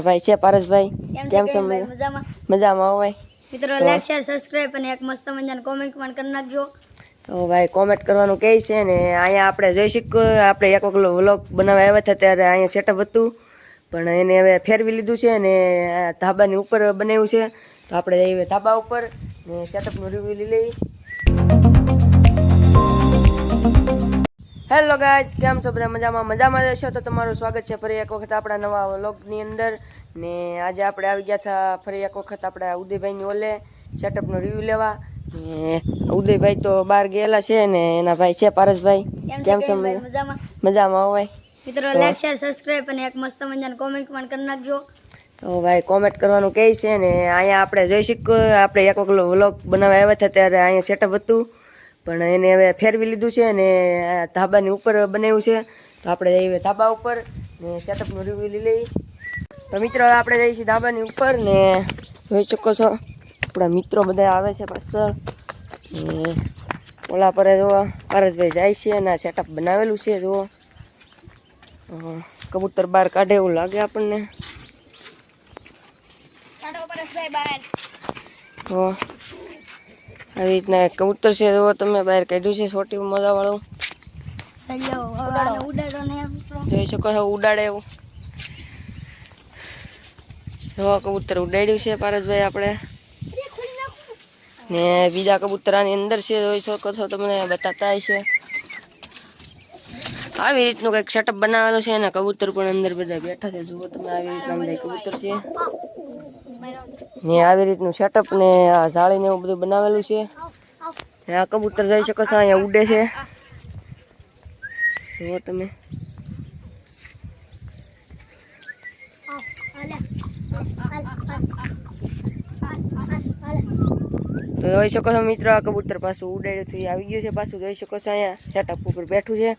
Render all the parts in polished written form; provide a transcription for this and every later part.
ભાઈ છે પારસભાઈ, કેમ છો? મજામાં મજામાં હો ભાઈ. મિત્રો લાઈક શેર સબસ્ક્રાઇબ અને એક મસ્ત મજાની કોમેન્ટ પણ કરી નાખજો. તો ભાઈ કોમેન્ટ કરવાનું કહે છે ને અહીંયા આપણે જોઈ શકીએ આપણે એક વખત વ્લોગ બનાવવા આવ્યા હતા ત્યારે અહીંયા સેટઅપ હતું પણ એને હવે ફેરવી લીધું છે ને ધાબાની ઉપર બનાવ્યું છે. તો આપણે જઈએ ધાબા ઉપર ને સેટઅપનું રિવ્યુ લઈ લઈએ. હેલો ગાઈઝ, કેમ છો બધા? મજામાં રહેશો તો તમારું સ્વાગત છે ફરી એક વખત આપણા નવા વ્લોગની અંદર. ને આજે આપણે આવી ગયા હતા ફરી એક વખત આપણા ઉદયભાઈની ઓલે સેટઅપનો રિવ્યુ લેવા. ને ઉદયભાઈ તો બહાર ગયેલા છે ને એના ભાઈ છે પારસભાઈ, કેમ છો? મજામાં હો ભાઈ. મિત્રો લાઈક શેર સબસ્ક્રાઇબ અને એક મસ્ત મજાની કોમેન્ટ પણ કરી નાખજો. તો ભાઈ કોમેન્ટ કરવાનું કહે છે ને અહીંયા આપણે જોઈ શકીએ આપણે એક વખત વ્લોગ બનાવવા આવ્યા હતા ત્યારે અહીંયા સેટઅપ હતું પણ એને હવે ફેરવી લીધું છે ને ધાબાની ઉપર બનાવ્યું છે. તો આપણે જઈએ ધાબા ઉપર ને સેટઅપનું રિવ્યુ લઈ લઈએ. તો મિત્રો આપણે જઈએ છીએ ધાબાની ઉપર ને જોઈ શકો છો આપણા મિત્રો બધા આવે છે પાછળ ને ઓલા પર જુઓ પારસભાઈ જાય છે અને સેટઅપ બનાવેલું છે. જુઓ કબૂતર બહાર કાઢે એવું લાગે આપણને. તો આવી રીતના કબૂતર છે જુઓ તમે, બહાર કાઢ્યું છે છોટી મજાવાળું. જોઈ શકો છો ઉડાડે એવું. જો કબૂતર ઉડાડ્યું છે પારસભાઈ આપણે ને બીજા કબૂતર આની અંદર છે જોઈ શકો છો તમને બતાતા છે. આવી રીતનું કંઈક સેટઅપ બનાવેલું છે અને કબૂતર પણ અંદર બધા બેઠા છે. જુઓ તમે આવી રીતના બધા કબૂતર છે ને આવી રીતનું સેટઅપ ને આ જાળીને એવું બધું બનાવેલું છે. આ કબૂતર જોઈ શકો છો અહીંયા ઉડે છે. જુઓ તમે તો જોઈ શકો છો મિત્રો આ કબૂતર પાછું ઉડાડ્યું આવી ગયું છે પાછું. જોઈ શકો છો અહીંયા સેટઅપ ઉપર બેઠું છે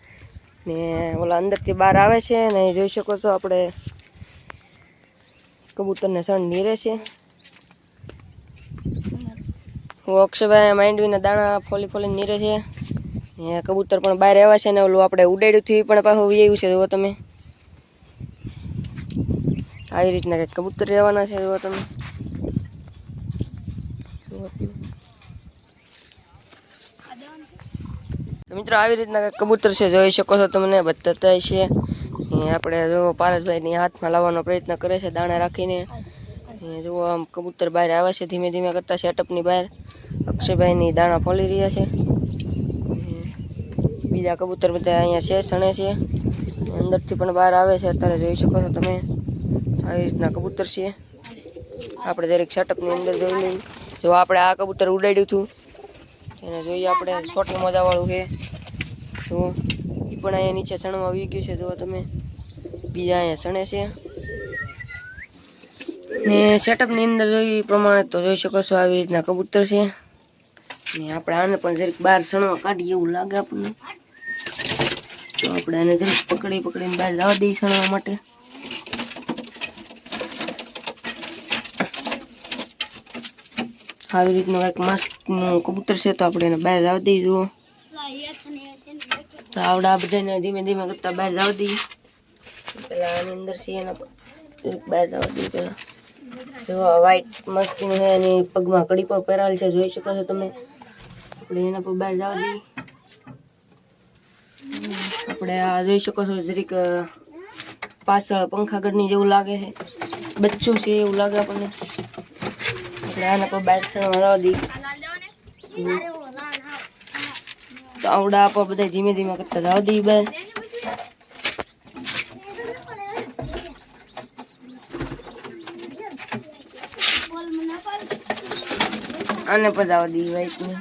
ને ઓલા અંદરથી બહાર આવે છે ને જોઈ શકો છો આપણે કબૂતરને સણ નીરે છે. અક્ષયભાઈ માંડવીના દાણા ફોલી નીરે છે. કબૂતર પણ બહાર આવ્યા છે ને ઓલું આપણે ઉડાડ્યું થયું પણ પાછું આવ્યું છે. જુઓ તમે આવી રીતના કંઈક કબૂતર રહેવાના છે. જુઓ તમે મિત્રો આવી રીતના કંઈક કબૂતર છે જોઈ શકો છો તમને બતાતા છે. આપણે જો પારસભાઈની હાથમાં લાવવાનો પ્રયત્ન કરે છે દાણા રાખીને. જુઓ આમ કબૂતર બહાર આવે છે ધીમે ધીમે કરતા સેટઅપની બહાર. અક્ષયભાઈની દાણા ફોલી રહ્યા છે. બીજા કબૂતર બધા અહીંયા છે સણે છે અંદરથી પણ બહાર આવે છે અત્યારે જોઈ શકો છો તમે. આવી રીતના કબૂતર છે. આપણે દરેક સેટઅપની અંદર જોઈ લઈએ. જો આપણે આ કબૂતર ઉડાડ્યું હતું એને જોઈએ આપણે છોટી મજાવાળું છે. જુઓ એ પણ અહીંયા નીચે સણવા આવી ગયું છે. જુઓ તમે બીજા અહીંયા સણે છે ને સેટઅપની અંદર જોઈ પ્રમાણે તો જોઈ શકો છો આવી રીતના કબૂતર છે ને આપણે આને પણ જરીક બહાર સણવા કાઢીએ એવું લાગે આપણને. તો આપણે આને જરીક પકડીને બહાર જવા દઈએ સણવા માટે. આવી રીતનું કંઈક મસ્ત કબૂતર છે તો આપણે એને બહાર જવા દઈએ. જુઓ તો આવડા બધાને ધીમે ધીમે કરતા બહાર જવા દઈએ. પેલા આની અંદર છે એના બહાર જવા દઈએ પેલા. જો વ્હાઈટ મસ્તીનું છે એની પગમાં કડી પણ પહેરાવેલ છે જોઈ શકો છો તમે. આપણે એના પર બહાર જવા દઈએ. આપણે આ જોઈ શકો છો જરીક પાછળ પંખાગઢની જેવું લાગે છે, બચ્ચું છે એવું લાગે આપણને. આપણે આના પર બહાર સણવા જવા દઈએ. તો આવડા આપો બધા ધીમે ધીમે કરતા જવા દઈએ બહાર. આને પણ જવા દઈએ વ્હાઈટને.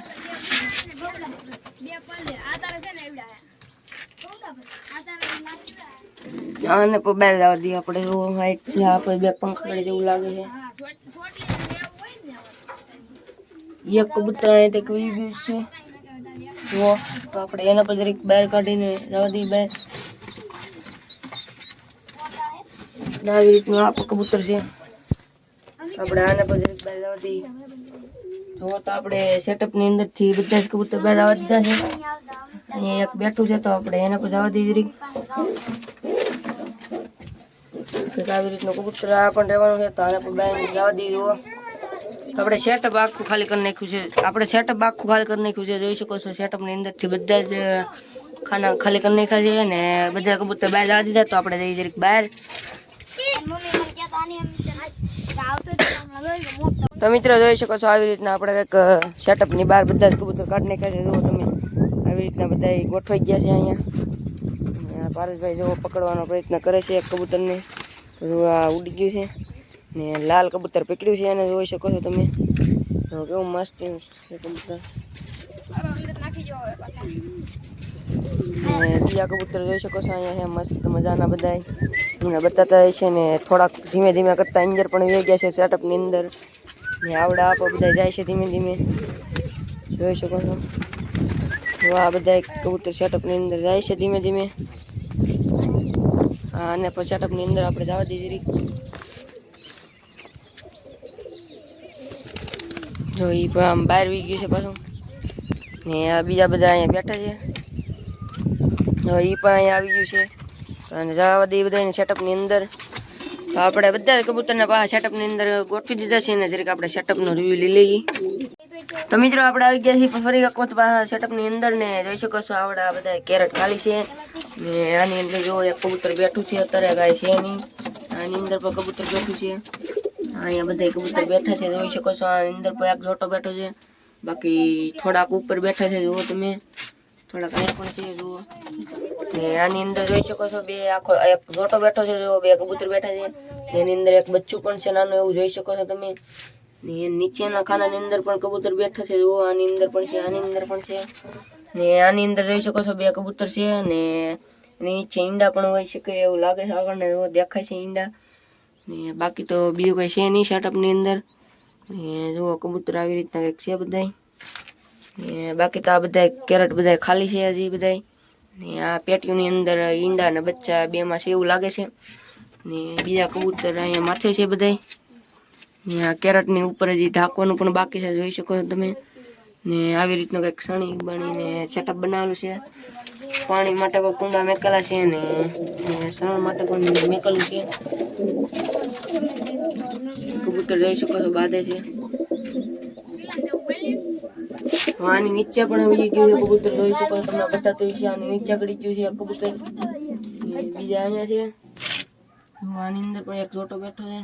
આને પણ બહાર જવા દઈએ આપણે. જો વ્હાઈટ છે આપણે બે પંખા જેવું લાગે છે. એક કબૂતર અહીંથી કવી ગયું છે. જુઓ તો આપણે એના પર જરીક બહાર કાઢીને જવા દઈએ બહાર. આવી રીતનું આ કબૂતર છે. આપણે આને પર જરીક બહાર જવા દઈએ. જો તો આપણે સેટઅપની અંદરથી બધા જ કબૂતર બહાર આવવા દીધા છે. અહીંયા એક બેઠું છે તો આપણે એને પર જવા દઈએ જરીક. કંઈક આવી રીતનું કબૂતર આ પણ રહેવાનું છે. તો આને પણ બાય જવા દઈ જુઓ. તો આપણે સેટઅપ આખું ખાલી કરી નાખ્યું છે. જોઈ શકો છો સેટઅપની અંદરથી બધા જ ખાના ખાલી કરી નાખ્યા છે ને બધા કબૂતર બહાર જવા દીધા. તો આપણે જઈએ જરીક બહાર. તો મિત્રો જોઈ શકો છો આવી રીતના આપણે કંઈક સેટઅપની બહાર બધા જ કબૂતર કાઢી નાખ્યા છે. જુઓ તમે આવી રીતના બધા ગોઠવાઈ ગયા છે અહીંયા. પારસભાઈ જો પકડવાનો પ્રયત્ન કરે છે એક કબૂતરને. તો આ ઉડી ગયું છે ને લાલ કબૂતર પકડ્યું છે અને જોઈ શકો છો તમે. તો કેવું મસ્ત છે કબૂતર. બીજા કબૂતર જોઈ શકો છો અહીંયા છે મસ્ત મજાના બધા. એમને બતાતા છે ને થોડાક ધીમે ધીમે કરતા અંદર પણ વે ગયા છે સેટઅપની અંદર ને આવડા આપો બધા જાય છે ધીમે ધીમે. જોઈ શકો છો આ બધા કબૂતર સેટઅપની અંદર જાય છે ધીમે ધીમે. અને પછી સેટઅપની અંદર આપણે જવા દઈએ જરીક. જો એ પણ આમ બહાર વી ગયું છે પાછું ને આ બીજા બધા અહીંયા બેઠા છે. હવે એ પણ અહીંયા આવી ગયું છે અને જવા દઈએ બધા સેટઅપની અંદર. તો આપણે બધા કબૂતરના પાછા સેટઅપની અંદર ગોઠવી દીધા છે ને જરીક આપણે સેટઅપનો રિવ્યુ લઈ લઈએ. તો મિત્રો આપણે આવી ગયા છીએ ફરી એક વખત પાછા સેટઅપની અંદર ને જોઈ શકો છો આવડા બધા કેરેટ ખાલી છે ને આની અંદર જો એક કબૂતર બેઠું છે. અત્યારે કાંઈ છે નહીં. આની અંદર પણ કબૂતર બેઠું છે. અહીંયા બધા કબૂતર બેઠા છે જોઈ શકો છો. આની અંદર પણ એક જોટો બેઠો છે. બાકી થોડાક ઉપર બેઠા છે જુઓ તમે. થોડાક અહીંયા પણ છે જુઓ ને આની અંદર જોઈ શકો છો બે આખો એક જોટો બેઠો છે. જો બે કબૂતર બેઠા છે. એની અંદર એક બચ્ચું પણ છે નાનું એવું જોઈ શકો છો તમે. ને નીચેના ખાનાની અંદર પણ કબૂતર બેઠા છે જુઓ. આની અંદર પણ છે, આની અંદર પણ છે ને આની અંદર જોઈ શકો છો બે કબૂતર છે ને એની નીચે ઈંડા પણ હોઈ શકે એવું લાગે છે આપણને. જો દેખાય છે ઈંડા ને બાકી તો બીજું કંઈ છે નહીં સેટઅપની અંદર. ને જુઓ કબૂતર આવી રીતના કંઈક છે બધાય ને બાકી તો આ બધા કેરેટ બધા ખાલી છે હજી બધાય. ને આ પેટીઓની અંદર ઈંડા ને બચ્ચા બેમાં છે એવું લાગે છે ને બીજા કબૂતર અહીંયા માથે છે બધાય. ને આ કેરેટની ઉપર હજી ઢાંકવાનું પણ બાકી છે જોઈ શકો છો તમે. ને આવી રીતનું કંઈક સણી બનીને સેટઅપ બનાવેલું છે. પાણી માટે પણ કુંડા મેકેલા છે ને સણ માટે પણ મેકેલું છે. કબૂતર જોઈ શકો છો બાંધે છે. આની નીચે પણ ઉડી ગયું છે કબૂતર જોઈ શકો છો. તમને બતાતું છે આની નીચે ગળી ગયું છે કબૂતર. બીજા અહીંયા છે. આની અંદર પણ એક જોટો બેઠો છે.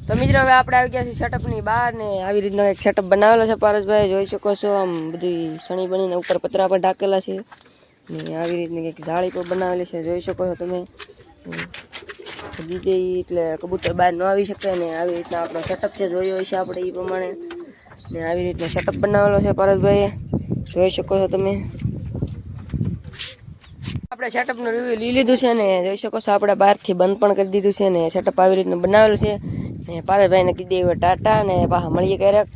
તો મિત્રો હવે આપણે આવી ગયા છીએ સેટઅપની બહાર ને આવી રીતના એક સેટઅપ બનાવેલો છે પારસભાઈ જોઈ શકો છો. આમ બધી સણી બનીને ઉપર પતરા પર ઢાકેલા છે ને આવી રીતની કંઈક જાળી પણ બનાવેલી છે જોઈ શકો છો તમે. બીજે એટલે કબૂતર બહાર ન આવી શકે ને આવી રીતના આપણો સેટઅપ છે જોયો હશે આપણે એ પ્રમાણે ને આવી રીતના સેટઅપ બનાવેલો છે પારસભાઈએ જોઈ શકો છો તમે. આપણે સેટઅપનું રિવ્યુ લઈ લીધું છે ને જોઈ શકો છો આપણે બહારથી બંધ પણ કરી દીધું છે ને સેટઅપ આવી રીતનું બનાવેલું છે ને પારસભાઈને કીધી હવે ટાટા ને પાછા મળીએ ક્યારેક.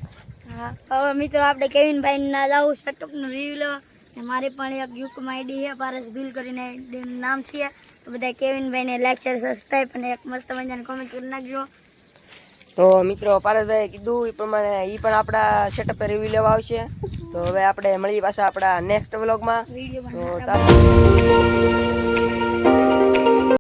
હા હવે મિત્રો આપણે કેવિનભાઈ ના લાવું સેટઅપનું રિવ્યુ લેવા ને મારી પણ એક યુટ્યુબ આઈડી છે પારસ બિલ કરીને નામ છે. તો બધા કેવિનભાઈને લાઈક શેર સબસ્ક્રાઈબ અને એક મસ્ત મજાની કોમેન્ટ કરી નાખજો. તો મિત્રો પારસભાઈએ કીધું એ પ્રમાણે એ પણ આપણા સેટઅપ રિવ્યુ લેવા આવશે. તો હવે આપણે મળીએ પાછા આપણા નેક્સ્ટ વ્લોગમાં. વિડીયો તો